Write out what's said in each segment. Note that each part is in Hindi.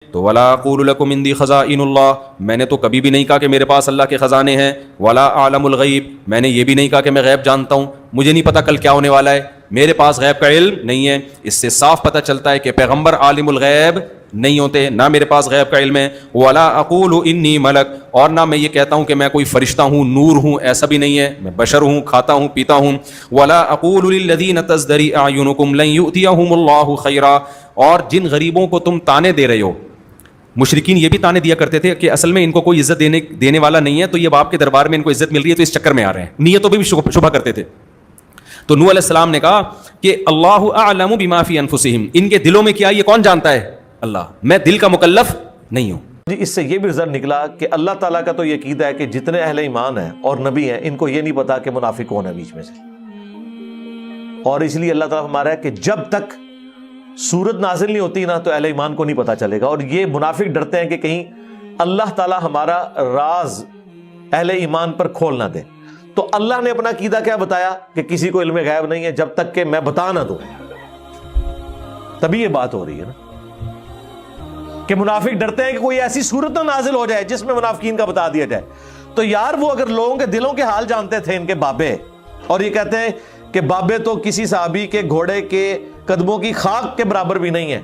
तो वला अक़ूलु लकुम इंदी ख़ज़ाइनुल्लाह, मैंने तो कभी भी नहीं कहा कि मेरे पास अल्लाह के ख़ज़ाने हैं। वला आलमुल गैब, मैंने ये भी नहीं कहा कि मैं गैब जानता हूँ, मुझे नहीं पता कल क्या होने वाला है, मेरे पास गैब का इल्म नहीं है। इससे साफ पता चलता है कि पैगम्बर आलिमुल गैब नहीं होते, ना मेरे पास गैब का इल्म है। वला अक़ूलु इन्नी मलक, और ना मैं ये कहता हूँ कि मैं कोई फरिश्ता हूँ, नूर हूँ, ऐसा भी नहीं है, मैं बशर हूँ, खाता हूँ, पीता हूँ। वला अक़ूलु लिल्लज़ीना तज़दरी अयुनुकुम लन युअतियहुमुल्लाहु खैरा, और जिन गरीबों को तुम ताने दे रहे हो, मुशरिकीन ये भी ताने दिया करते थे कि असल में इनको कोई इज्जत देने वाला नहीं है, तो ये बाप के दरबार में इनको इज्जत मिल रही है, तो इस चक्कर में आ रहे हैं, नीयतों पे भी शुबहा करते थे। तो नूह अलैहिस्सलाम ने कहा कि अल्लाहु अअलमु बिमा फी अनफुसिहिम, इनके दिलों में क्या ये कौन जानता है? अल्लाह, मैं दिल का मुकल्लफ नहीं हूं। जी, इससे ये भी रिजल्ट निकला कि अल्लाह ताला का तो ये कीदा है कि जितने अहले ईमान हैं और नबी हैं, इनको ये नहीं पता कि मुनाफिक कौन है बीच में से। और इसलिए अल्लाह ताला हमारा है कि जब तक सूरत नाजिल नहीं होती ना, तो अहले ईमान को नहीं पता चलेगा। और ये मुनाफिक डरते हैं कि कहीं अल्लाह ताला हमारा राज अहले ईमान पर खोल ना दे। तो अल्लाह ने अपना कीदा क्या बताया कि किसी को इल्म गैब नहीं है जब तक कि मैं बता ना दूं। तभी ये बात हो रही है ना कि मुनाफिक डरते हैं कि कोई ऐसी सूरत ना नाजिल हो जाए जिसमें मुनाफिकीन का बता दिया जाए। तो यार, वो अगर लोगों के दिलों के हाल जानते थे इनके बाबे, और ये कहते हैं कि बाबे तो किसी साहबी के घोड़े के कदमों की खाक के बराबर भी नहीं है,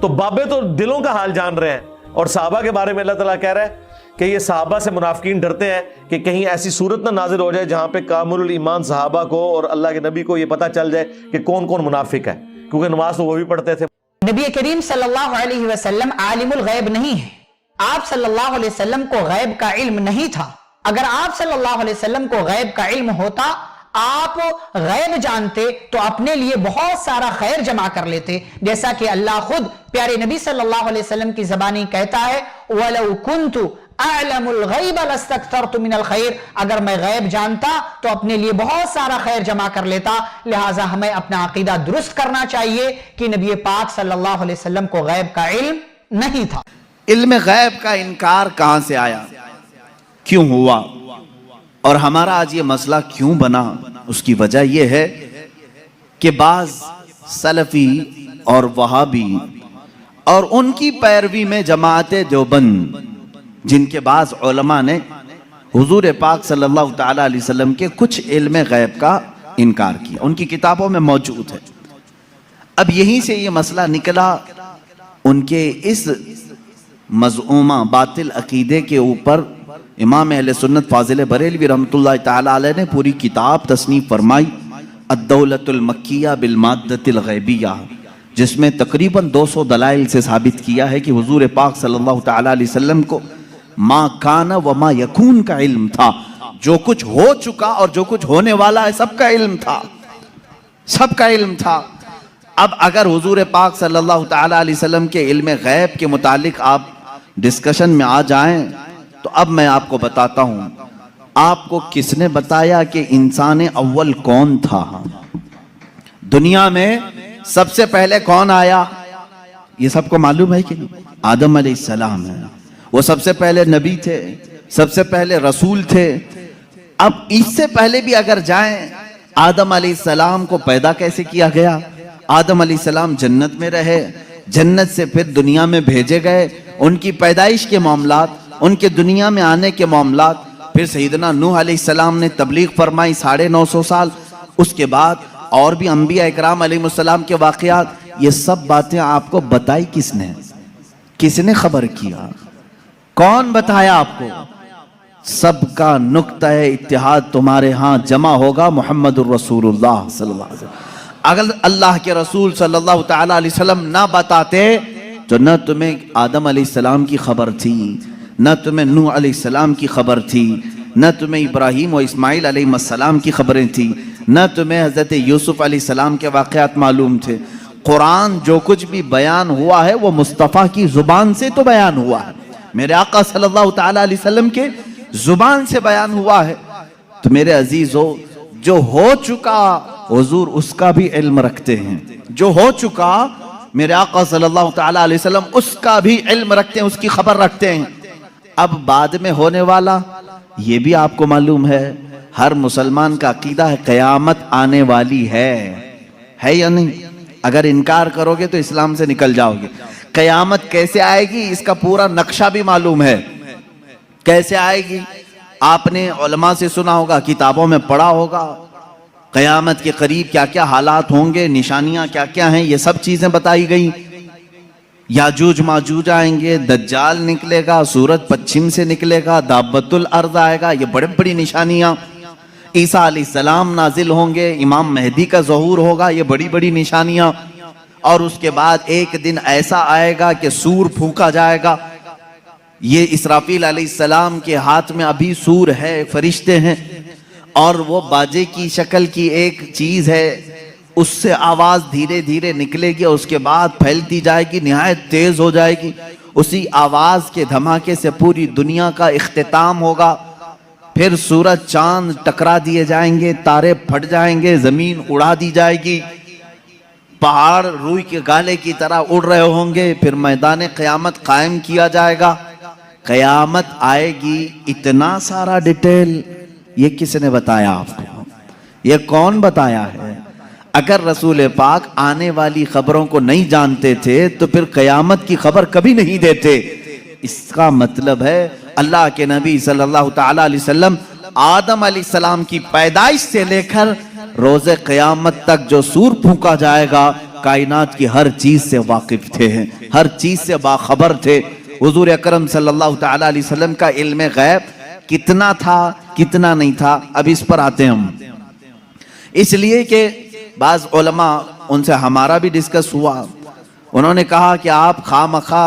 तो बाबे तो दिलों का हाल जान रहे हैं। और साहबा के बारे में अल्लाह ताला कह रहा है कि ये साहबा से मुनाफिकीन डरते हैं कि कहीं ऐसी सूरत ना नाजिल हो जाए जहां पे कामुल ईमान साहबा को और अल्लाह के नबी को ये पता चल जाए कि कौन कौन मुनाफिक है, क्योंकि नमाज तो वो भी पढ़ते थे। नबी करीम सल्लल्लाहु अलैहि वसल्लम आलिमुल गैब नहीं है। आप सल्लल्लाहु अलैहि वसल्लम को गैब का इल्म नहीं था। अगर आप सल्लल्लाहु अलैहि वसल्लम को गैब का इल्म होता, आप गैब जानते, तो अपने लिए बहुत सारा खैर जमा कर लेते। जैसा कि अल्लाह खुद प्यारे नबी सल्लल्लाहु अलैहि वसल्लम की ज़बानी कहता है, वलौ कुन्तु अअलमुल गैब लस्तक्तरतु मिनल खैर, अगर मैं गैब जानता तो अपने लिए बहुत सारा खैर जमा कर लेता। लिहाजा हमें अपना अकीदा दुरुस्त करना चाहिए कि नबी पाक सल्लल्लाहु अलैहि वसल्लम को गैब का इल्म नहीं था। इल्म गैब का इनकार कहां से आया, क्यों हुआ, और हमारा आज ये मसला क्यों बना? उसकी वजह यह है कि बाज सलफी और वहाबी और उनकी पैरवी में जमाअते देवबंद, जिनके बाज उलमा ने हुजूर पाक सल्लल्लाहु ताला अलैहि वसल्लम के कुछ इल्म गैब का इनकार किया, उनकी किताबों में मौजूद है। अब यहीं से ये मसला निकला, उनके इस मज़ऊमा बातिल अकीदे के ऊपर इमाम अहले सुन्नत फाजिल बरेलवी रहमतुल्लाह ताला अलैह ने पूरी किताब तसनीफ फरमाई, अद्दौलतुल मक्किया बिल माद्दतिल गैबिया, जिसमें तकरीबन 200 दलाइल से साबित किया है कि हुजूर पाक सल्लल्लाहु ताला अलैहि वसल्लम को मा काना व मा यकून का इल्म था। जो कुछ हो चुका और जो कुछ होने वाला है सबका इल्म था, सबका इल्म था। अब अगर हुजूर पाक सल्लल्लाहु ताला अलैहि वसल्लम के इल्म गैब के मुतालिक आप डिस्कशन में आ जाएं, तो अब मैं आपको बताता हूं, आपको किसने बताया कि इंसान अव्वल कौन था? दुनिया में सबसे पहले कौन आया? ये सबको मालूम है कि नहीं? आदम अलैहिस्सलाम है। वो सबसे पहले नबी थे, सबसे पहले रसूल थे। अब इससे पहले भी अगर जाएं, आदम अलैहिस्सलाम को पैदा कैसे किया गया? आदम अलैहिस्सलाम जन्नत में रहे, जन्नत से फिर दुनिया में भेजे गए, उनकी पैदाइश के मामलात, उनके दुनिया में आने के मामलात, फिर सैयदना नूह अलैहिस्सलाम ने तबलीग फरमाई 950 साल, उसके बाद और भी अंबिया इकराम अलैहिस्सलाम के वाक़यात। ये सब बातें आपको बताई किसने? किसने खबर किया? कौन बताया आपको? सबका नुक्ता इत्तिहाद तुम्हारे यहाँ जमा होगा मोहम्मदुर रसूलुल्लाह सल्लल्लाहु अलैहि वसल्लम। अगर अल्लाह के रसूल सल्लल्लाहु ताला अलैहि वसल्लम ना बताते तो न तुम्हें आदम अलैहिस्सलाम की खबर थी, न तुम्हें नूह अलैहिस्सलाम की खबर थी, न तुम्हें इब्राहीम और इस्माइल अलैहिस्सलाम की खबरें थी, न तुम्हें हज़रत यूसुफ अलैहिस्सलाम के वाक़यात मालूम थे। कुरान जो कुछ भी बयान हुआ है वो मुस्तफ़ा की ज़ुबान से तो बयान हुआ है, मेरे आका सल्लल्लाहु ताला अलैहि वसल्लम के ज़ुबान से बयान हुआ है। तो मेरे अजीज़ों, जो हो चुका हुजूर उसका भी इल्म रखते हैं, जो हो चुका मेरे आका सल्लल्लाहु ताला अलैहि वसल्लम उसका भी इल्म रखते हैं, उसकी खबर रखते हैं। अब बाद में होने वाला ये भी आपको मालूम है, हर मुसलमान का अकीदा है क़यामत आने वाली है या नहीं? अगर इनकार करोगे तो इस्लाम से निकल जाओगे। क़यामत कैसे आएगी इसका पूरा नक्शा भी मालूम है। कैसे आएगी आपने उलमा से सुना होगा, किताबों में पढ़ा होगा। क़यामत के करीब क्या क्या हालात होंगे, निशानियां क्या क्या हैं, ये सब चीजें बताई गई। याजूज माजूज आएंगे, दज्जाल निकलेगा, सूरज पश्चिम से निकलेगा, दाबतुल अर्द आएगा, ये बड़ी बड़ी निशानियां। ईसा अलैहिस्सलाम नाजिल होंगे, इमाम मेहदी का ज़हूर होगा, ये बड़ी बड़ी निशानियां। और उसके बाद एक दिन ऐसा आएगा कि सूर फूंका जाएगा। ये इसराफील अलैहिस्सलाम के हाथ में अभी सूर है, फरिश्ते हैं, और वो बाजे की शक्ल की एक चीज है, उससे आवाज धीरे धीरे निकलेगी और उसके बाद फैलती जाएगी, निहायत तेज हो जाएगी। उसी आवाज के धमाके से पूरी दुनिया का इख्तिताम होगा। फिर सूरज चांद टकरा दिए जाएंगे, तारे फट जाएंगे, जमीन उड़ा दी जाएगी, पहाड़ रूई के गाले की तरह उड़ रहे होंगे। फिर मैदान क़यामत कायम किया जाएगा। क़यामत आएगी, इतना सारा डिटेल ये किसने बताया आपको? ये कौन बताया है? अगर रसूल पाक आने वाली खबरों को नहीं जानते थे तो फिर क़यामत की खबर कभी नहीं देते। इसका मतलब है अल्लाह के नबी सल्लल्लाहु तआला अलैहि वसल्लम आदम अलैहिस्सलाम की पैदाइश से लेकर रोज़े क़यामत तक जो सूर फूंका जाएगा, कायनात की हर चीज से वाकिफ थे, हर चीज से बाखबर थे। हुजूर अकरम सल्लल्लाहु तआला अलैहि वसल्लम का इल्म गैब कितना था, कितना नहीं था, अब इस पर आते हैं हम। इसलिए कि बाज़ उलमा, उनसे हमारा भी डिस्कस हुआ, उन्होंने कहा कि आप खामखा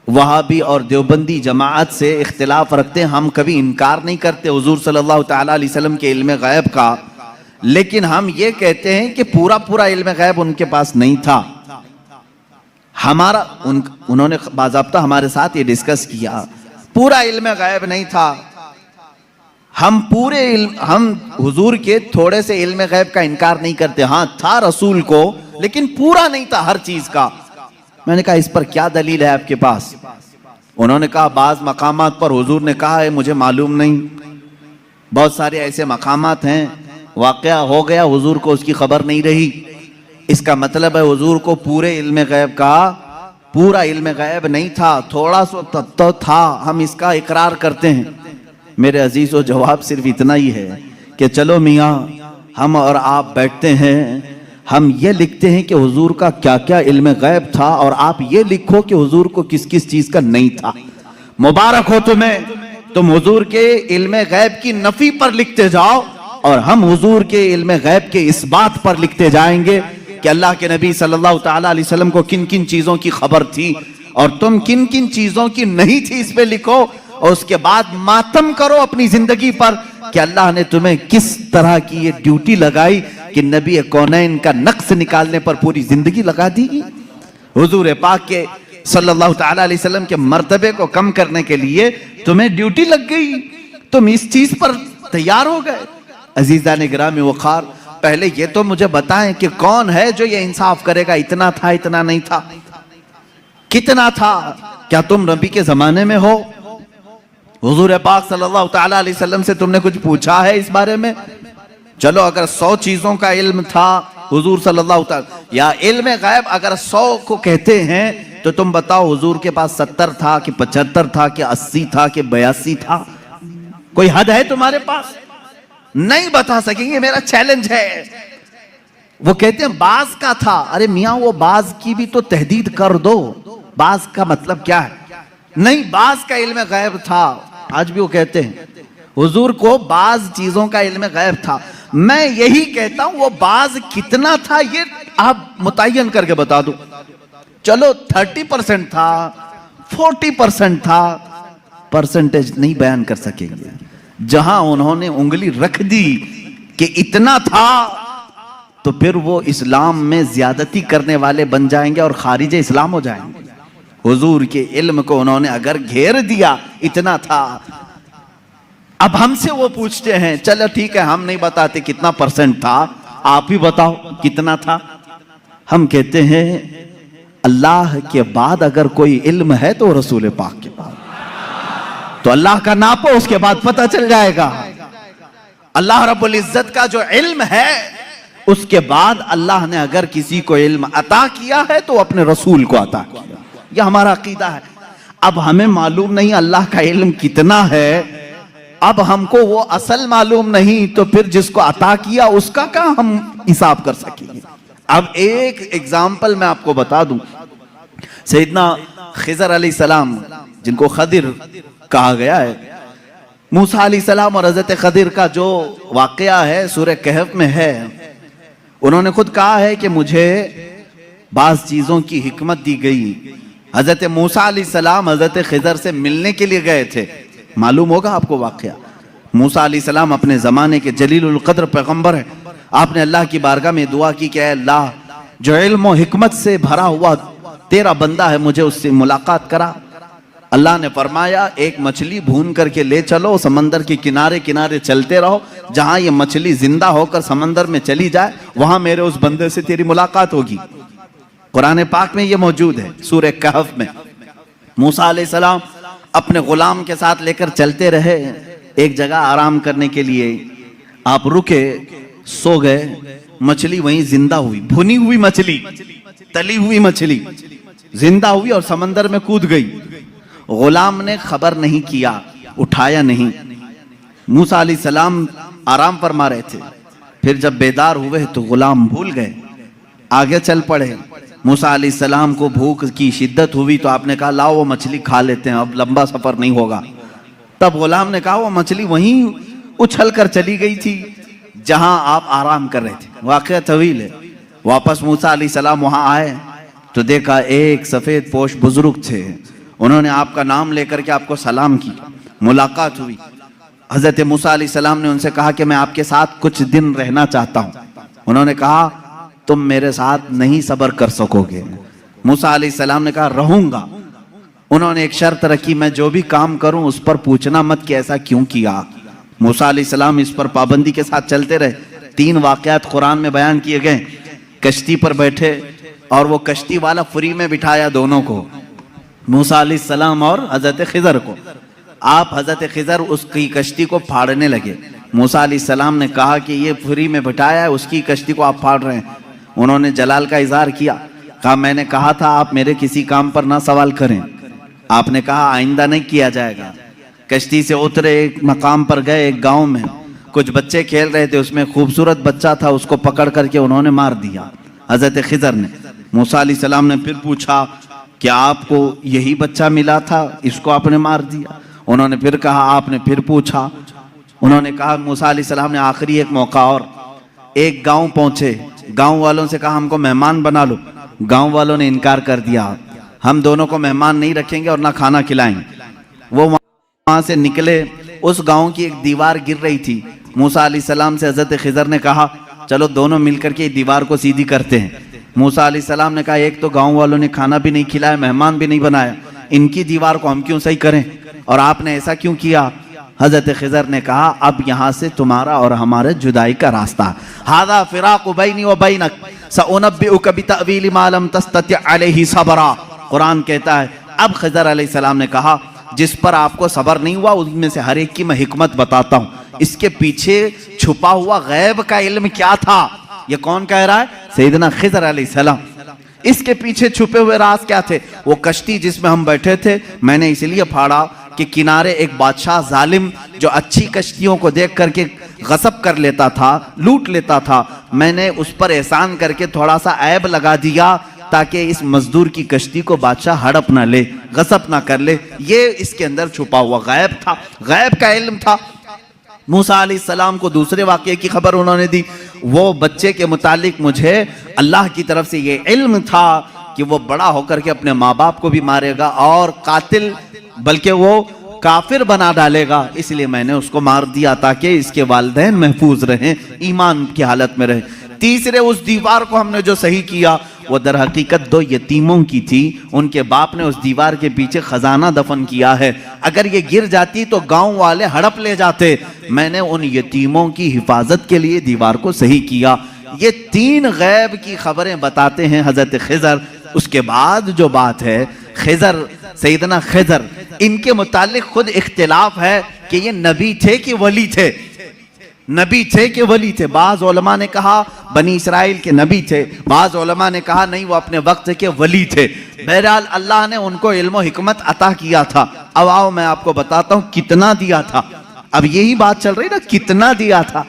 वहाबी और देवबंदी जमाअत से इख्तिलाफ रखते हैं। हम कभी इनकार नहीं करते हुजूर सल्लल्लाहु तआला अलैहि वसल्लम के इल्म गैब का, लेकिन हम ये कहते हैं कि पूरा पूरा इल्म गैब उनके पास नहीं था। हमारा उन्होंने बाज़ाब्ता हमारे साथ ये डिस्कस किया, पूरा इल्म गैब नहीं था। हम हुजूर के थोड़े से इल्म गैब का इनकार नहीं करते, हाँ था रसूल को, लेकिन पूरा नहीं था हर चीज का। मैंने कहा इस पर क्या दलील है आपके पास? उन्होंने कहा बाज मकामात पर हुजूर ने कहा है मुझे मालूम नहीं। बहुत सारे ऐसे मकामात हैं, वाकया हो गया, हुजूर को उसकी खबर नहीं रही। इसका मतलब है हुजूर को पूरे इल्म गैब का पूरा इल्म गैब नहीं था, थोड़ा सा तो था, हम इसका इकरार करते हैं। मेरे अजीजों, जवाब सिर्फ इतना ही है कि चलो मियाँ, हम और आप बैठते हैं, हम ये लिखते हैं कि हुजूर का क्या क्या इल्म गैब था, और आप ये लिखो कि हुजूर को किस किस चीज का नहीं था। मुबारक हो तुम्हें, तुम हुजूर के इल्म गैब की नफी पर लिखते जाओ, और हम हुजूर के इल्म गैब के इस बात पर लिखते जाएंगे कि अल्लाह के नबी सल्लल्लाहु तआला अलैहि वसल्लम को किन किन चीजों की खबर थी और तुम किन किन चीजों की नहीं थी, इस पे लिखो। और उसके बाद मातम करो अपनी जिंदगी पर कि अल्लाह ने तुम्हें किस तरह की ये ड्यूटी लगाई कि नबी कौनैन का नक्श निकालने पर पूरी जिंदगी लगा दी। हुजूर पाक के सल्लल्लाहु तआला अलैहि वसल्लम के मर्तबे को कम करने के लिए तुम्हें ड्यूटी लग गई, तुम इस चीज पर तैयार हो गए। अजीज़ान गिरामी वक़ार, पहले ये तो मुझे बताएं कि कौन है जो ये इंसाफ करेगा, इतना था इतना नहीं था, कितना था? क्या तुम नबी के जमाने में हो? हुजूर पाक सल्लल्लाहु तआला अलैहि वसल्लम से तुमने कुछ पूछा है इस बारे में? चलो, अगर 100 चीजों का इल्म था हुजूर सल्लल्लाहु तआला, या इल्म गैब अगर 100 को कहते हैं तो तुम बताओ हुजूर के पास 70 था कि 75 था कि 80 था कि 82 था? कोई हद है तुम्हारे पास? नहीं बता सकेंगे, मेरा चैलेंज है। वो कहते हैं बाज का था। अरे मियाँ, वो बाज की भी तो तहदीद कर दो, बाज का मतलब क्या है? नहीं, बाज का इल्म गैब था। आज भी वो कहते हैं हुजूर को बाज चीजों का इल्म गैब था। मैं यही कहता हूं वो बाज कितना था ये आप मुतय्यन करके बता दो। चलो 30% था, 40% था, परसेंटेज नहीं बयान कर सकेंगे। जहां उन्होंने उंगली रख दी कि इतना था, तो फिर वो इस्लाम में ज्यादती करने वाले बन जाएंगे और खारिज इस्लाम हो जाएंगे। हुजूर के इल्म को उन्होंने अगर घेर दिया इतना था। अब हमसे वो पूछते हैं, चलो ठीक है, हम नहीं बताते कितना परसेंट था, आप ही बताओ कितना था। हम कहते हैं अल्लाह के बाद अगर कोई इल्म है तो रसूल पाक के बाद, तो अल्लाह का नापो, उसके बाद पता चल जाएगा। अल्लाह रब्बुल इज्जत का जो इल्म है उसके बाद अल्लाह ने अगर किसी को इल्म अता किया है तो अपने रसूल को अता किया। यह हमारा अकीदा है। अब हमें मालूम नहीं अल्लाह का इल्म कितना है, अब हमको वो असल मालूम नहीं, तो फिर जिसको अता किया उसका क्या हम हिसाब कर सकेंगे। अब एक एग्जाम्पल मैं आपको बता दूं, सैयदना खिजर अलैहिस्सलाम जिनको खदिर कहा गया है, मूसा अलैहिस्सलाम और हजरत खदिर का जो वाकया है सूरह कहफ में है। उन्होंने खुद कहा है कि मुझे बाज चीजों की हिकमत दी गई। हजरत मूसा अलैहिस्सलाम हजरत खिजर से मिलने के लिए गए थे, मालूम होगा आपको वाकया। मूसा अलैहिस्सलाम अपने जमाने के जलीलुल कद्र पैगंबर है। आपने अल्लाह की बारगाह में दुआ की कि अल्लाह जो इल्म और हिकमत से भरा हुआ तेरा बंदा है, मुझे उससे मुलाकात करा। अल्लाह ने फरमाया एक मछली भून करके ले चलो, समंदर के किनारे किनारे चलते रहो, जहां ये मछली जिंदा होकर समंदर में चली जाए वहां मेरे उस बंदे से तेरी मुलाकात होगी। कुरान पाक में ये मौजूद है सूरह कहफ में। मूसा अलैहिस्सलाम अपने गुलाम के साथ लेकर चलते रहे, एक जगह आराम करने के लिए आप रुके, सो गए, मछली वहीं जिंदा हुई, भुनी हुई मछली, तली हुई मछली जिंदा हुई और समंदर में कूद गई। गुलाम ने खबर नहीं किया, उठाया नहीं। मूसा अलैहिस्सलाम आराम फरमा रहे थे, फिर जब बेदार हुए तो गुलाम भूल गए, आगे चल पड़े। मूसा अलैहिस्सलाम को भूख की शिद्दत हुई तो आपने कहा लाओ वो मछली खा लेते हैं, अब लंबा सफर नहीं होगा। तब गुलाम ने कहा वो मछली वहीं उछल कर चली गई थी जहां आप आराम कर रहे थे। वाकया तवील है। वापस मूसा अलैहिस्सलाम वहां आए तो देखा एक सफेद पोश बुजुर्ग थे, उन्होंने आपका नाम लेकर के आपको सलाम की, मुलाकात हुई। हजरत मूसा अलैहिस्सलाम ने उनसे कहा कि मैं आपके साथ कुछ दिन रहना चाहता हूं। उन्होंने कहा तुम मेरे साथ नहीं सब्र कर सकोगे। मूसा अलैहिस्सलाम ने कहा रहूंगा। उन्होंने एक शर्त रखी, मैं जो भी काम करूं उस पर पूछना मत कि ऐसा क्यों किया। मूसा अलैहिस्सलाम इस पर पाबंदी के साथ चलते रहे। 3 वाकयात कुरान में बयान किए गए। कश्ती पर बैठे और वो कश्ती वाला फ्री में बिठाया दोनों को, मूसा अलैहिस्सलाम और हजरत खिजर को। आप हजरत खिजर उसकी कश्ती को फाड़ने लगे। मूसा अलैहिस्सलाम ने कहा कि ये फ्री में बिठाया है, उसकी कश्ती को आप फाड़ रहे हैं। उन्होंने जलाल का इजहार किया, कहा मैंने कहा था आप मेरे किसी काम पर ना सवाल करें, आपने कहा आइंदा नहीं किया जाएगा। कश्ती से उतरे, एक मकाम पर गए, एक गांव में कुछ बच्चे खेल रहे थे, उसमें खूबसूरत बच्चा था, उसको पकड़ करके उन्होंने मार दिया हजरत खिजर ने। मूसा अलैहिस्सलाम ने फिर पूछा क्या आपको यही बच्चा मिला था, इसको आपने मार दिया? उन्होंने फिर कहा, आपने फिर पूछा। उन्होंने कहा मूसा अलैहिस्सलाम ने आखिरी एक मौका और, एक गांव पहुंचे, गांव वालों से कहा हमको मेहमान बना लो। गांव वालों ने इनकार कर दिया, हम दोनों को मेहमान नहीं रखेंगे और ना खाना खिलाएंगे। वो वहां से निकले, उस गांव की एक दीवार गिर रही थी। मूसा अलैहिस्सलाम से हजरत खिजर ने कहा चलो दोनों मिलकर के दीवार को सीधी करते हैं। मूसा अलैहिस्सलाम ने कहा एक तो गांव वालों ने खाना भी नहीं खिलाया, मेहमान भी नहीं बनाया, इनकी दीवार को हम क्यों सही करें, और आपने ऐसा क्यों किया? हजरत खिजर ने कहा अब यहाँ से तुम्हारा और हमारे जुदाई का रास्ता, हादा फिराकु बैनी व बैनक सउनब्बिउका बितअवील मा लम तस्तति अलैहि सबरा। कुरान कहता है अब खिजर अलैहिस्सलाम ने कहा जिस पर आपको सबर नहीं हुआ उनमें से हर एक की मैं हिकमत बताता हूँ, इसके पीछे छुपा हुआ गैब का इल्म क्या था। ये कौन कह रहा है? सैयदना खिजर अलैहिस्सलाम। इसके पीछे छुपे हुए राज क्या थे? वो कश्ती जिसमें हम बैठे थे, मैंने इसलिए फाड़ा कि किनारे एक बादशाह जालिम जो अच्छी कश्तियों को देख करके गसब कर लेता था, लूट लेता था, मैंने उस पर एहसान करके थोड़ा सा ऐब लगा दिया ताकि इस मजदूर की कश्ती को बादशाह हड़प ना ले, गसब ना कर ले। ये इसके अंदर छुपा हुआ गैब था, गैब का इल्म था। मूसा अलैहिस्सलाम को दूसरे वाक़ये की खबर उन्होंने दी। वो बच्चे के मुतालिक मुझे अल्लाह की तरफ से ये इल्म था कि वो बड़ा होकर के अपने माँ बाप को भी मारेगा और कातिल बल्कि वो काफिर बना डालेगा, इसलिए मैंने उसको मार दिया ताकि इसके वालिदैन महफूज रहें, ईमान की हालत में रहें। तीसरे, उस दीवार को हमने जो सही किया वो दर हकीकत 2 यतीमों की थी, उनके बाप ने उस दीवार के पीछे खजाना दफन किया है, अगर ये गिर जाती तो गांव वाले हड़प ले जाते। मैंने उन यतीमों की हिफाजत के लिए दीवार को सही किया। ये 3 गैब की खबरें बताते हैं हजरत खिजर। उसके बाद जो बात है, खिजर, सैयदना खिजर, इनके मुतालिक खुद इख्तिलाफ है कि ये नबी थे कि वली थे। नबी थे कि वली थे? बाज उलमा ने कहा बनी इसराइल के नबी थे, बाज उलमा ने कहा नहीं वो अपने वक्त के वली थे। बहरहाल अल्लाह ने उनको इल्म और हिकमत अता किया था। अब आओ मैं आपको बताता हूं कितना दिया था। अब यही बात चल रही ना, कितना दिया था,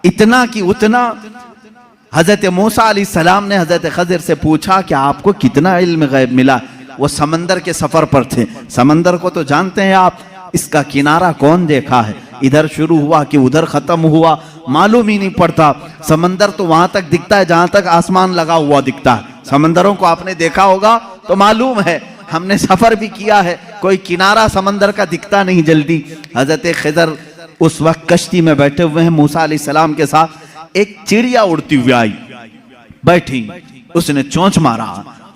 इतना कि उतना। हजरत मूसा अलैहिस्सलाम ने हजरत खज़र से पूछा कि आपको कितना इल्म गैब मिला? वो समंदर के सफर पर थे। समंदर को तो जानते हैं आप, इसका किनारा कौन देखा है? इधर शुरू हुआ कि उधर खत्म हुआ, मालूम ही नहीं पड़ता। समंदर तो वहां तक दिखता है जहां तक आसमान लगा हुआ दिखता है। समंदरों को आपने देखा होगा तो मालूम है, हमने सफर भी किया है, कोई किनारा समंदर का दिखता नहीं जल्दी। हजरत खिज़र उस वक्त कश्ती में बैठे हुए हैं मूसा अलैहिस्सलाम के साथ। एक चिड़िया उड़ती हुई आई, बैठी, उसने चोंच मारा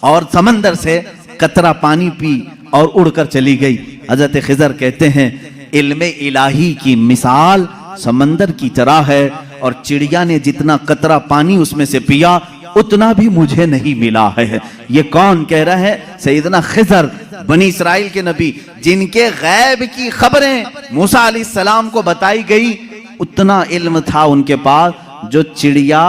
और समंदर से कतरा पानी पी और उड़कर चली गई। हजरत खिज़र कहते हैं इल्मे इलाही की मिसाल समंदर की तरह है, और चिड़िया ने जितना कतरा पानी उसमें से पिया उतना भी मुझे नहीं मिला है। ये कौन कह रहा है? सैयदना खिज़र, बनी इसराइल के नबी, जिनके गैब की खबरें मूसा अलैहिस्सलाम को बताई गई। उतना इल्म था उनके पास जो चिड़िया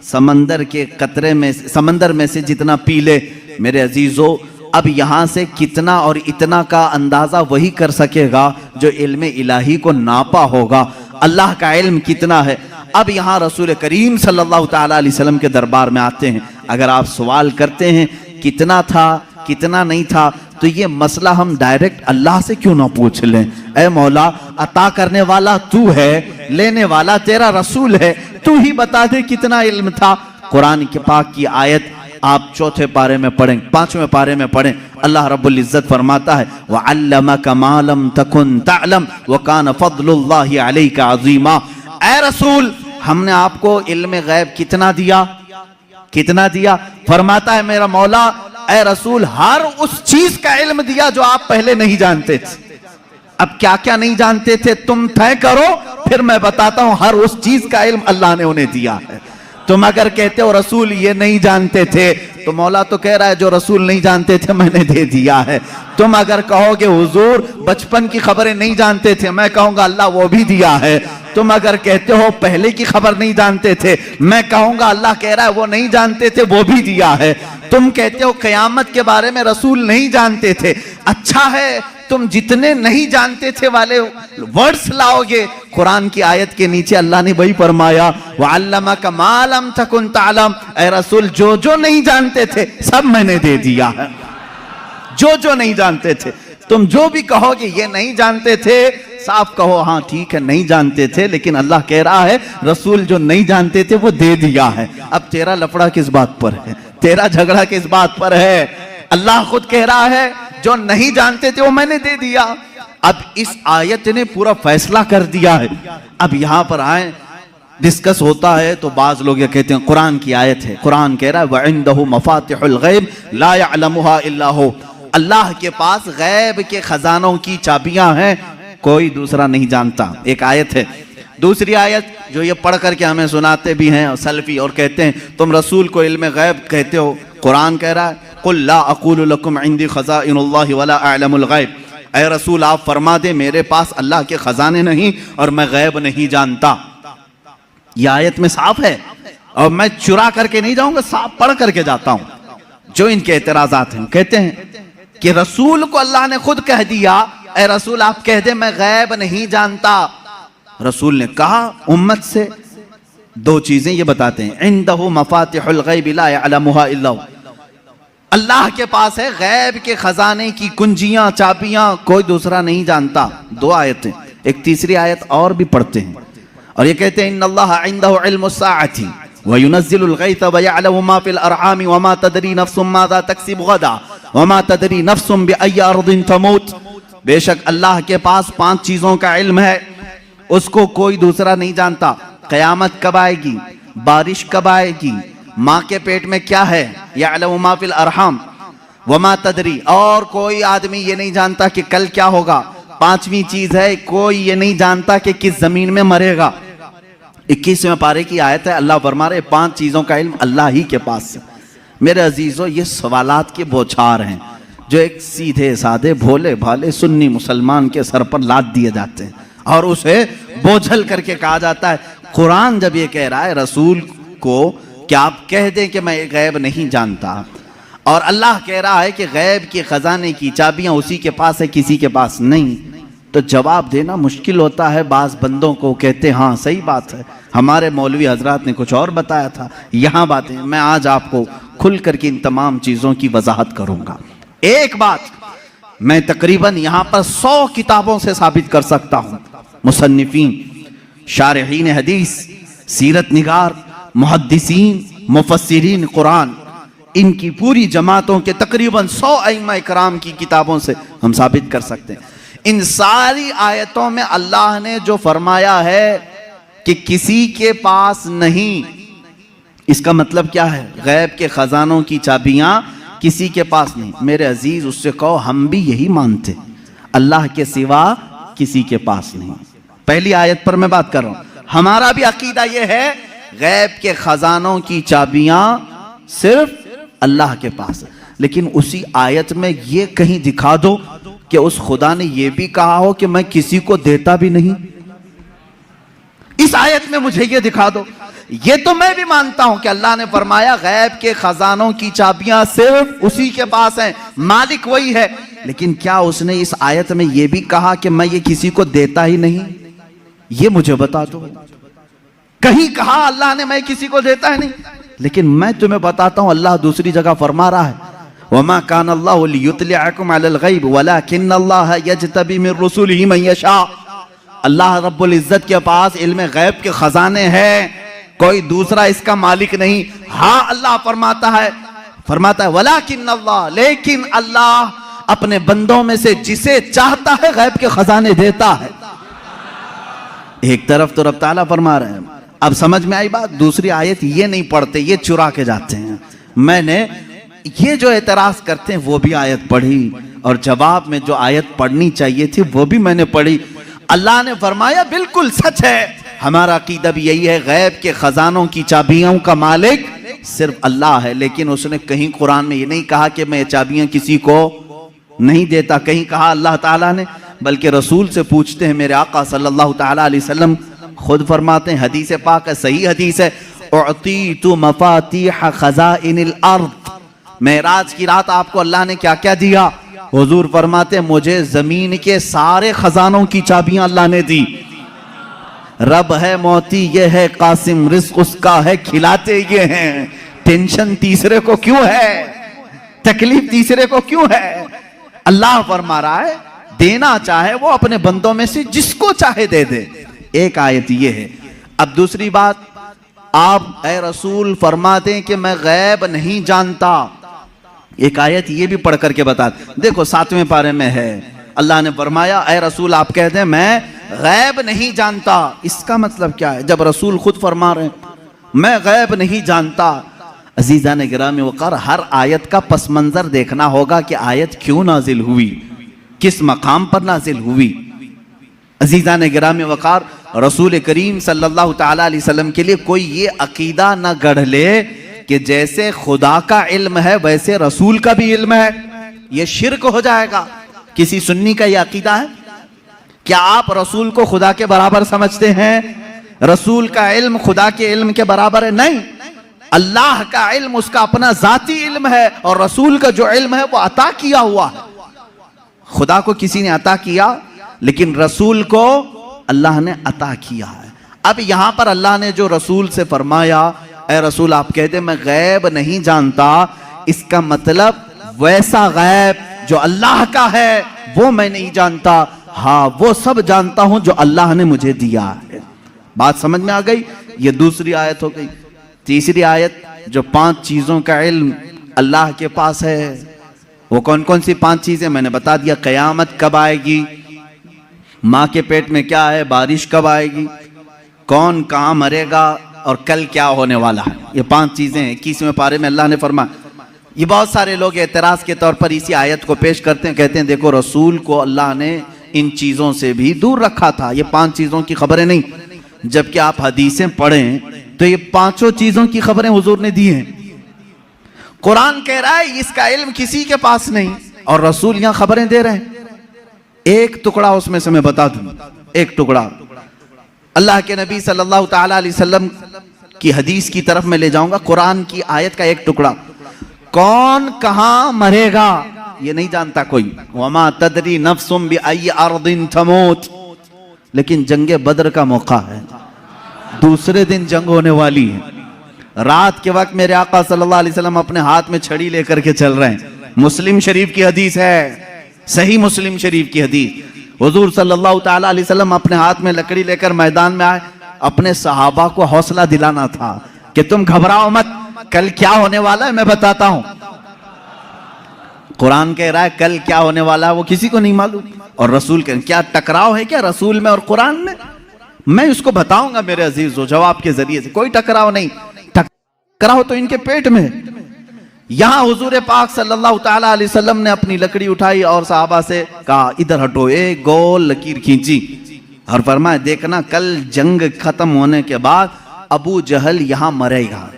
समंदर के कतरे में, समंदर में से जितना पी ले। मेरे अजीजों, अब यहां से कितना और इतना का अंदाजा वही कर सकेगा जो इल्मे इलाही को नापा होगा। अल्लाह का इल्म कितना है। अब यहां रसूल करीम सल्लल्लाहु ताला अलैहि वसल्लम के दरबार में आते हैं। अगर आप सवाल करते हैं कितना था कितना नहीं था, तो ये मसला हम डायरेक्ट अल्लाह से क्यों ना पूछ लें? ऐ मौला, अता करने वाला तू है, लेने वाला तेरा रसूल है, तू ही बता दे कितना इल्म था। कुरान के पाक की आयत आप चौथे पारे में पढ़ें, पांचवें पारे में पढ़ें। अल्लाह रब्बुल इज्जत फरमाता है वअल्लमका मा लम तकुन तअलम व कान फज़लुल्लाहि अलैका अज़ीमा। ऐ रसूल, हमने आपको इल्म गैब कितना दिया? कितना दिया? फरमाता है मेरा मौला, ऐ रसूल, हर उस चीज का इल्म दिया जो आप पहले नहीं जानते थे। अब क्या क्या नहीं जानते थे तुम तय करो, फिर मैं बताता हूं। हर उस चीज का इल्म अल्लाह ने उन्हें दिया है। तुम अगर कहते हो रसूल ये नहीं जानते थे, तो मौला तो कह रहा है जो रसूल नहीं जानते थे मैंने दे दिया है। तुम अगर कहोगे हुजूर बचपन की खबरें नहीं जानते थे, मैं कहूंगा अल्लाह वो भी दिया है। तुम अगर कहते हो पहले की खबर नहीं जानते थे, मैं कहूंगा अल्लाह कह रहा है वो नहीं जानते थे, वो भी दिया है। तुम कहते हो क़यामत के बारे में रसूल नहीं जानते थे, अच्छा है, तुम जितने नहीं जानते थे वाले वर्ड्स लाओगे, कुरान की आयत के नीचे अल्लाह ने वही फरमाया वअल्लमका मा लम तकुन तअलम। ऐ रसूल, जो जो नहीं जानते थे सब मैंने दे दिया है। जो जो नहीं जानते थे, तुम जो भी कहोगे ये नहीं जानते थे, साफ कहो हाँ ठीक है नहीं जानते थे, लेकिन अल्लाह कह रहा है रसूल जो नहीं जानते थे वो दे दिया है। अब तेरा लफड़ा किस बात पर है? तेरा झगड़ा किस बात पर है? अल्लाह खुद कह रहा है जो नहीं जानते थे वो मैंने दे दिया। अब इस आयत ने पूरा फैसला कर दिया है। अब यहां पर आए, डिस्कस होता है तो बाज लोग ये कहते हैं कुरान की आयत है, कुरान कह रहा है वइंदहु मफातिहुल गैब ला यअलमुहा इल्ला हु। अल्लाह के पास गैब के खजानों की चाबियां हैं, कोई दूसरा नहीं जानता। एक आयत है। दूसरी आयत जो ये पढ़ करके हमें सुनाते भी हैं और सल्फी, और कहते हैं तुम रसूल को इल्म गैब कहते हो। कुरान कह रहा है कुल ला अक़ूलु लकुम इंदी खज़ाइनुल्लाहि वला अअलमुल गैब। ऐ रसूल आप फरमा दे मेरे पास अल्लाह के खजाने नहीं और मैं गैब नहीं जानता। यह आयत में साफ है, और मैं चुरा करके नहीं जाऊंगा, साफ पढ़ करके जाता हूं। जो इनके एतराजात हैं, कहते हैं कि रसूल को अल्लाह ने खुद कह दिया ऐ रसूल आप कह दे मैं गैब नहीं जानता। रसूल ने कहा उम्मत से दो चीजें ये बताते हैं, इंदहु मफातिहुल गैब ला यअलमुहा इल्ला हु। अल्लाह के पास है गैब के खजाने की कुंजियां, चाबियां, कोई दूसरा नहीं जानता। दो आयतें, एक तीसरी आयत और भी पढ़ते हैं और ये कहते हैं इन्नल्लाह इंदहु इल्मुस्साअति व युनज़्ज़िलुल गैथ व यअलमु मा फिल अरहाम व मा तदरी नफ्सुम माज़ा तक्सिबु गदा व मा तदरी नफ्सुम बिअय्यि अर्दिन तमूत। बेशक अल्लाह के पास 5 चीजों का इल्म है, उसको कोई दूसरा नहीं जानता। क़यामत कब आएगी, बारिश कब आएगी, माँ के पेट में क्या है, यअलमु मा फिल अरहाम व मा तदरी, और कोई आदमी ये नहीं जानता कि कल क्या होगा। 5वीं चीज है कोई ये नहीं जानता कि किस जमीन में मरेगा। 21वें पारे की आयत है, अल्लाह फरमा रहे 5 चीजों का इल्म अल्लाह ही के पास है। मेरे अजीजों, ये सवालात के बौछार हैं जो एक सीधे साधे भोले भाले सुन्नी मुसलमान के सर पर लाद दिए जाते हैं और उसे बोझल करके कहा जाता है कुरान जब ये कह रहा है रसूल को कि आप कह दें कि मैं गैब नहीं जानता, और अल्लाह कह रहा है कि गैब के खजाने की चाबियां उसी के पास है, किसी के पास नहीं, तो जवाब देना मुश्किल होता है। बाज बंदों को कहते हैं हाँ सही बात है, हमारे मौलवी हजरात ने कुछ और बताया था, यहाँ बातें। मैं आज आपको खुल करके इन तमाम चीज़ों की वजाहत करूँगा। एक बात मैं तकरीबन यहाँ पर 100 किताबों से साबित कर सकता हूँ। मुसन्निफीन, शारहीन हदीस, सीरत निगार, मुहद्दिसीन, मुफस्सिरीन कुरान, इनकी पूरी जमातों के तकरीबन 100 अइम्मा इकराम की किताबों से हम साबित कर सकते हैं। इन सारी आयतों में अल्लाह ने जो फरमाया है कि किसी के पास नहीं, इसका मतलब क्या है? गैब के खजानों की चाबियां किसी के पास नहीं। मेरे अजीज, उससे कहो हम भी यही मानते, अल्लाह के सिवा किसी के पास नहीं। पहली आयत पर मैं बात कर रहा हूं। हमारा भी अकीदा यह है गैब के खजानों की चाबियां सिर्फ अल्लाह के पास है, लेकिन उसी आयत में ये कहीं दिखा दो कि उस खुदा ने यह भी कहा हो कि मैं किसी को देता भी नहीं। इस आयत में मुझे ये दिखा दो। ये तो मैं भी मानता हूं कि अल्लाह ने फरमाया गैब के खजानों की चाबियां सिर्फ उसी के पास हैं, मालिक वही है, लेकिन क्या उसने इस आयत में यह भी कहा कि मैं ये किसी को देता ही नहीं? ये मुझे बता दो। कहीं कहा अल्लाह ने मैं किसी को देता ही नहीं? लेकिन मैं तुम्हें बताता हूं, अल्लाह दूसरी जगह फरमा रहा है वमा कान अल्लाहु लियुत्लिअकुम अलल गैब वलाकिन्नल्लाह यज्तबी मिन रुसुलिही मन यशा। अल्लाह रब्बुल इज्जत के पास इल्म गैब के खजाने हैं, कोई दूसरा इसका मालिक नहीं। हाँ, अल्लाह फरमाता है वलाकिन्नल्लाह, लेकिन अल्लाह अपने बंदों में से जिसे चाहता है गैब के खजाने देता है। एक तरफ तो रब ताला फरमा रहे हैं, अब समझ में आई बात। दूसरी आयत ये नहीं पढ़ते, ये चुरा के जाते हैं। मैंने ये जो एतराज करते हैं वो भी आयत पढ़ी, और जवाब में जो आयत पढ़नी चाहिए थी वो भी मैंने पढ़ी। अल्लाह ने फरमाया बिल्कुल सच है, हमारा अकीदा भी यही है, गैब के खजानों की चाबियों का मालिक सिर्फ अल्लाह है। लेकिन उसने कहीं कुरान में ये नहीं कहा कि मैं ये चाबियां किसी को नहीं देता। कहीं कहा अल्लाह ताला ने, बल्कि रसूल से पूछते हैं। मेरे आका सल्लल्लाहु ताला अलैहि वसल्लम खुद फरमाते हैं, हदीस पाक है, सही हदीस है, उअतीतु मफातीह खज़ाइनिल अर्द। मेराज की रात आपको अल्लाह ने क्या क्या दिया? हुजूर फरमाते हैं, मुझे जमीन के सारे खजानों की चाबियां अल्लाह ने दी। रब है मोती ये है कासिम, रिज़्क़ उसका है खिलाते ये हैं। टेंशन तीसरे को क्यों है? तकलीफ तीसरे को क्यों है? अल्लाह फरमा रहा है देना चाहे वो अपने बंदों में से जिसको चाहे दे दे। एक आयत ये है। अब दूसरी बात, आप ऐ रसूल फरमा दें कि मैं गैब नहीं जानता। एक आयत ये भी पढ़ करके बता। देखो 7वें पारे में है, अल्लाह ने फरमाया ऐ रसूल आप कह दें मैं गैब नहीं जानता। इसका मतलब क्या है? जब रसूल खुद फरमा रहे हैं मैं गैब नहीं जानता। अजीज़ान गिरामी वक़ार, हर आयत का पस मंज़र देखना होगा कि आयत क्यों नाजिल हुई, किस मकाम पर नाजिल हुई। अजीज़ान गिरामी वक़ार, रसूल करीम सल्लल्लाहु ताला अलैहि वसल्लम के लिए कोई ये अकीदा न गढ़ ले कि जैसे खुदा का इल्म है वैसे रसूल का भी इल्म है। ये शिर्क हो जाएगा। किसी सुन्नी का ये अकीदा है? क्या आप रसूल को खुदा के बराबर समझते हैं? रसूल का इल्म खुदा के इल्म के बराबर है? नहीं। अल्लाह का इल्म उसका अपना जाती इल्म है, और रसूल का जो इल्म है वो अता किया हुआ है। खुदा को किसी ने अता किया, लेकिन रसूल को अल्लाह ने अता किया है। अब यहां पर अल्लाह ने जो रसूल से फरमाया ऐ रसूल आप कहते मैं गैब नहीं जानता, इसका मतलब वैसा गैब जो अल्लाह का है वो मैं नहीं जानता। हाँ, वो सब जानता हूं जो अल्लाह ने मुझे दिया है। बात समझ में आ गई? ये दूसरी आयत हो गई। तीसरी आयत, जो 5 चीजों का इल्म अल्लाह के पास है, वो कौन कौन सी 5 चीजें मैंने बता दिया। कयामत कब आएगी, माँ के पेट में क्या है, बारिश कब आएगी, कौन कहाँ मरेगा, और कल क्या होने वाला है। ये 5 चीजें 21वें पारे में अल्लाह ने फरमाया। ये बहुत सारे लोग एतराज के तौर पर इसी आयत को पेश करते हैं, कहते हैं देखो रसूल को अल्लाह ने इन चीजों से भी दूर रखा था, ये 5 चीजों की खबरें नहीं। जबकि आप हदीसें पढ़ें तो ये 5 चीजों की खबरें हुजूर ने दी हैं। कुरान कह रहा है इसका इल्म किसी के पास नहीं, और रसूल यहां खबरें दे रहे हैं। एक टुकड़ा उसमें से मैं बता दूं, एक टुकड़ा अल्लाह के नबी सल्लल्लाहु ताला अलैहि वसल्लम की हदीस की तरफ मैं ले जाऊंगा। कुरान की आयत का एक टुकड़ा, कौन कहां मरेगा ये नहीं जानता कोई। वमा तदरी नफ्सुम बिअय्यि अर्दिन तमूत, लेकिन जंगे बद्र का मौका है, दूसरे दिन जंग होने वाली है। रात के वक्त मेरे आका सल्लल्लाहु अलैहि वसल्लम अपने हाथ में छड़ी लेकर के चल रहे हैं। मुस्लिम शरीफ की हदीस है, सही मुस्लिम शरीफ की हदीस। हुजूर सल्लल्लाहु ताला अलैहि वसल्लम अपने हाथ में लकड़ी लेकर मैदान में आए। अपने सहाबा को हौसला दिलाना था कि तुम घबराओ मत, कल क्या होने वाला है मैं बताता हूं। कुरान कह रहा है कल क्या होने वाला है वो किसी को नहीं मालूम। और रसूल कह क्या टकराव है क्या रसूल में और कुरान में? मैं इसको बताऊंगा मेरे अजीजों जवाब के जरिए से। कोई टकराव नहीं, टकराव तो इनके पेट में। यहां हुजूर पाक सल्लल्लाहु ताला अलैहि वसल्लम ने अपनी लकड़ी उठाई और सहाबा से कहा इधर हटो, एक गोल लकीर खींची और फरमाया देखना कल जंग खत्म होने के बाद अबू जहल यहां मरेगा,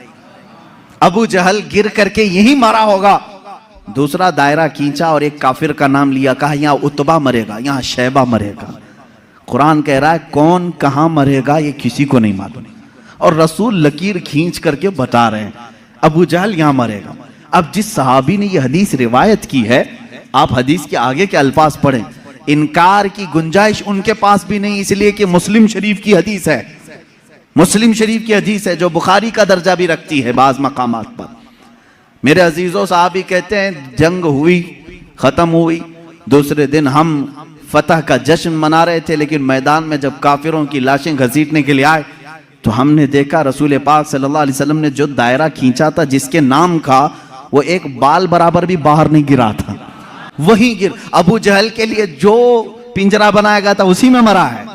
अबू जहल गिर करके यहीं मरा होगा। दूसरा दायरा खींचा और एक काफिर का नाम लिया, कहा यहां उतबा मरेगा, यहां शैबा मरेगा। कुरान कह रहा है कौन कहां मरेगा ये किसी को नहीं मालूम, और रसूल लकीर खींच करके बता रहे हैं अबू जहल यहां मरेगा। अब जिस सहाबी ने ये हदीस रिवायत की है, आप हदीस के आगे के अल्फाज पढ़ें, इनकार की गुंजाइश उनके पास भी नहीं, इसलिए कि मुस्लिम शरीफ की हदीस है, मुस्लिम शरीफ की हदीस है जो बुखारी का दर्जा भी रखती है बाज मकामात पर। मेरे अजीजों साहबी कहते हैं जंग हुई, खत्म हुई, दूसरे दिन हम फतह का जश्न मना रहे थे, लेकिन मैदान में जब काफिरों की लाशें घसीटने के लिए आए तो हमने देखा रसूल पाक सल्लल्लाहु अलैहि वसल्लम ने जो दायरा खींचा था जिसके नाम का, वो एक बाल बराबर भी बाहर नहीं गिरा था, वही गिर। अबू जहल के लिए जो पिंजरा बनाया गया था उसी में मरा है।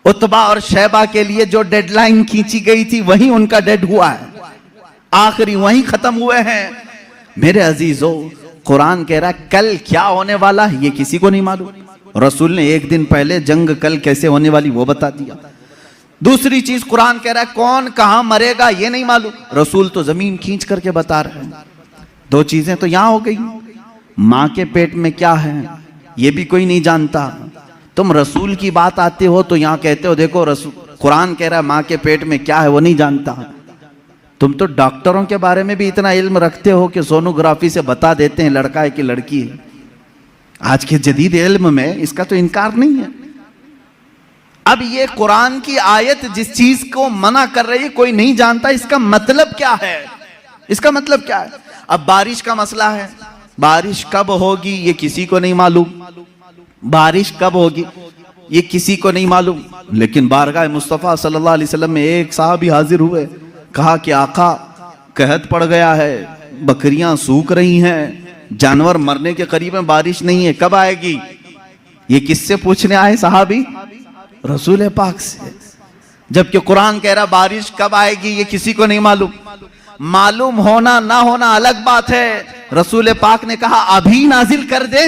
उतबा और शैबा के लिए जो डेडलाइन खींची गई थी वही उनका डेड हुआ है, आखिरी वही खत्म हुए हैं। मेरे अजीजों कुरान कह रहा है कल क्या होने वाला है ये किसी को नहीं मालूम। रसूल ने एक दिन पहले जंग कल कैसे होने वाली वो बता दिया। दूसरी चीज कुरान कह रहा है कौन कहां मरेगा ये नहीं मालूम, रसूल तो जमीन खींच करके बता रहे हैं। दो चीजें तो यहां हो गई, मां के पेट में क्या है ये भी कोई नहीं जानता। तुम रसूल की बात आते हो तो यहां कहते हो देखो रसूल, कुरान कह रहा है मां के पेट में क्या है वो नहीं जानता। तुम तो डॉक्टरों के बारे में भी इतना इल्म रखते हो कि सोनोग्राफी से बता देते हैं लड़का है कि लड़की है। आज के जदीद इल्म में इसका तो इनकार नहीं है। अब ये कुरान की आयत जिस चीज को मना कर रही है कोई नहीं जानता, इसका मतलब क्या है, इसका मतलब क्या है? अब बारिश का मसला है, बारिश कब होगी ये किसी को नहीं मालूम, बारिश कब होगी ये किसी को नहीं मालूम। लेकिन बारगाह मुस्तफ़ा सल्लल्लाहु अलैहि वसल्लम में एक साहबी हाजिर हुए, कहा कि आका कहत पड़ गया है, बकरियां सूख रही हैं, जानवर मरने के करीब में, बारिश नहीं है, कब आएगी? ये किससे पूछने आए साहबी? रसूल पाक से। जबकि कुरान कह रहा बारिश कब आएगी ये किसी को नहीं मालूम। मालूम होना ना होना अलग बात है। रसूल पाक ने कहा अभी नाजिल कर दे।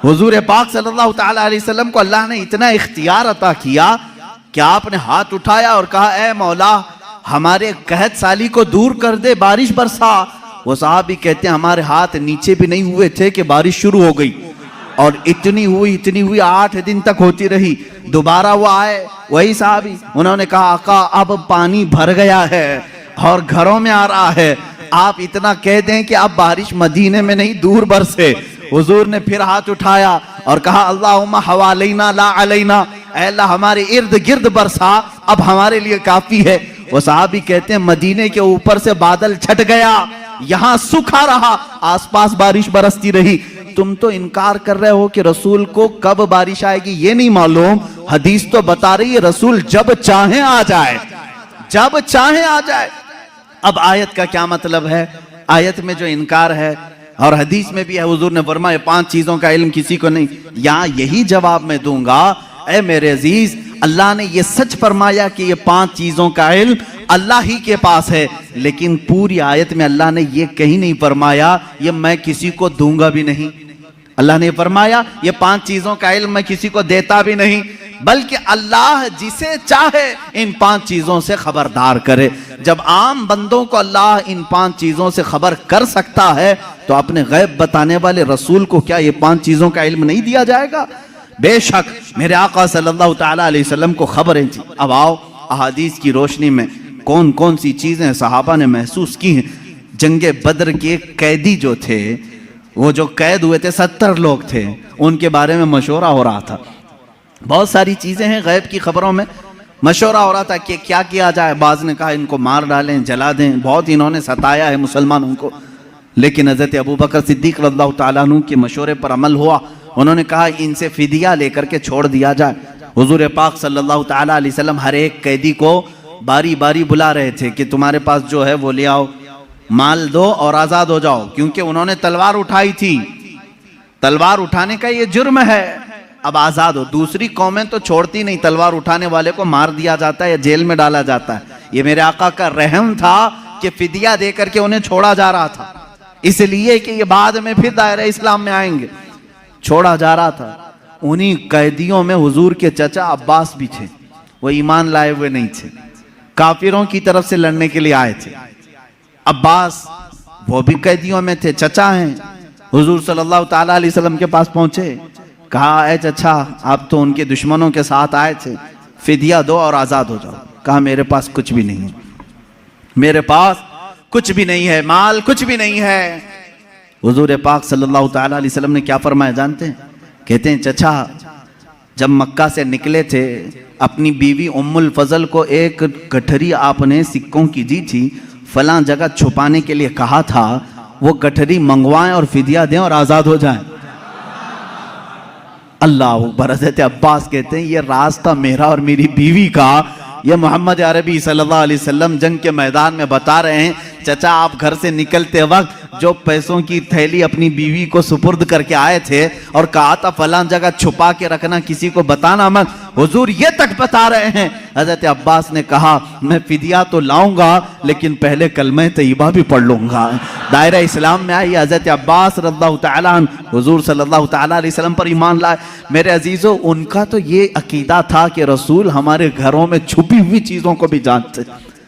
हुजूर पाक सल्लल्लाहु ताला अलैहि वसल्लम को अल्लाह ने इतना इख्तियार अता किया कि आपने हाथ उठाया और कहा ए मौला हमारे कहत साली को दूर कर दे, बारिश बरसा। वो साहबी कहते हैं हमारे हाथ नीचे भी नहीं हुए थे कि बारिश शुरू हो गई, और इतनी हुई 8 दिन तक होती रही। दोबारा वो आए वही साहबी, उन्होंने कहा आका अब पानी भर गया है और घरों में आ रहा है, आप इतना कह दें कि अब बारिश मदीने में नहीं दूर बरसे। हुजूर ने फिर हाथ उठाया और कहा अल्लाहुम्मा हवालैना ला अलैना, ऐ अल्लाह हमारे इर्द गिर्द बरसा, अब हमारे लिए काफी है। वो साहबी कहते हैं मदीने के ऊपर से बादल छट गया, यहां सूखा रहा, आसपास बारिश बरसती रही। तुम तो इनकार कर रहे हो कि रसूल को कब बारिश आएगी ये नहीं मालूम। हदीस तो बता रही है रसूल जब चाहे आ जाए, जब चाहे आ जाए। अब आयत का क्या मतलब है? आयत में जो इनकार है और हदीस में भी है, हुजूर ने फरमाया 5 चीजों का इल्म किसी को नहीं। यहां यही जवाब मैं दूंगा, ऐ मेरे अजीज अल्लाह ने ये सच फरमाया कि ये 5 चीजों का इल्म अल्लाह ही के पास है, लेकिन पूरी आयत में अल्लाह ने ये कहीं नहीं फरमाया ये मैं किसी को दूंगा भी नहीं। अल्लाह ने फरमाया ये 5 चीजों का इल्म मैं किसी को देता भी नहीं, बल्कि अल्लाह जिसे चाहे इन 5 चीजों से खबरदार करे। जब आम बंदों को अल्लाह इन 5 चीजों से खबर कर सकता है तो अपने गैब बताने वाले रसूल को क्या ये 5 चीजों का इल्म नहीं दिया जाएगा? बेशक मेरे आका सल्लल्लाहु ताला अलैहि वसल्लम को खबरें थी। अब आओ अहादीस की रोशनी में कौन कौन सी चीज़ें सहाबा ने महसूस की हैं। जंगे बद्र के कैदी जो थे, वो जो कैद हुए थे 70 लोग थे, उनके बारे में मशवरा हो रहा था। बहुत सारी चीज़ें हैं गैब की खबरों में, मशवरा हो रहा था कि क्या किया जाए। बाज़ ने कहा इनको मार डालें, जला दें, बहुत इन्होंने सताया है मुसलमानों को। लेकिन हज़रत अबू बकर सिद्दीक़ रज़ियल्लाहु ताला अन्हु के मशवरे पर अमल हुआ। उन्होंने कहा इनसे फिदिया लेकर के छोड़ दिया जाए। हुज़ूर पाक सल्लल्लाहु ताला अलैहि वसल्लम हर एक कैदी को बारी बारी बुला रहे थे कि तुम्हारे पास जो है वो ले आओ, माल दो और आज़ाद हो जाओ, क्योंकि उन्होंने तलवार उठाई थी। तलवार उठाने का ये जुर्म है, अब आज़ाद हो। दूसरी कौमें तो छोड़ती नहीं, तलवार उठाने वाले को मार दिया जाता है या जेल में डाला जाता है। ये मेरे आका का रहम था कि फिदिया दे करके उन्हें छोड़ा जा रहा था, इसलिए कि ये बाद में फिर दायरा इस्लाम में आएंगे, छोड़ा जा रहा था। उन्हीं कैदियों में हुजूर के चचा अब्बास भी थे। वो ईमान लाए हुए नहीं थे, काफिरों की तरफ से लड़ने के लिए आए थे। अब्बास वो भी कैदियों में थे, चचा हैं। हुजूर सल्लल्लाहु ताला अलैहि वसल्लम के पास पहुंचे, कहा ए चचा आप तो उनके दुश्मनों के साथ आए थे, फिदिया दो और आज़ाद हो जाओ। कहा मेरे पास कुछ भी नहीं है, मेरे पास कुछ भी नहीं है, माल कुछ भी नहीं है। हुजूर पाक सल्लल्लाहु ताला अलैहि वसल्लम ने क्या फरमाया जानते हैं? कहते हैं चचा जब मक्का से निकले थे, अपनी बीवी उम्मुल फजल को एक गठरी आपने सिक्कों की दी थी, फलां जगह छुपाने के लिए कहा था, वो गठरी मंगवाएं और फिदिया दें और आज़ाद हो जाएं। अल्लाह अकबर। हज़रत अब्बास कहते हैं ये राज था मेरा और मेरी बीवी का, ये मोहम्मद अरबी सल्लल्लाहु अलैहि वसल्लम जंग के मैदान में बता रहे हैं। चचा आप घर से निकलते वक्त जो पैसों की थैली अपनी बीवी को सुपुर्द करके आए थे और कहा था फलां जगह छुपा के रखना, किसी को बताना मत, हुजूर ये तक बता रहे हैं। हज़रत अब्बास ने कहा मैं फिदिया तो लाऊंगा लेकिन पहले कलमे तैयबा भी पढ़ लूंगा। दायरा इस्लाम में आई हज़रत अब्बास रज़ियल्लाहु ताला अन्हु हुजूर सल्लल्लाहु ताला अलैहि वसल्लम पर ईमान लाए। मेरे अजीज़ों, उनका तो ये अकीदा था कि रसूल हमारे घरों में छुपी हुई चीज़ों को भी जानते।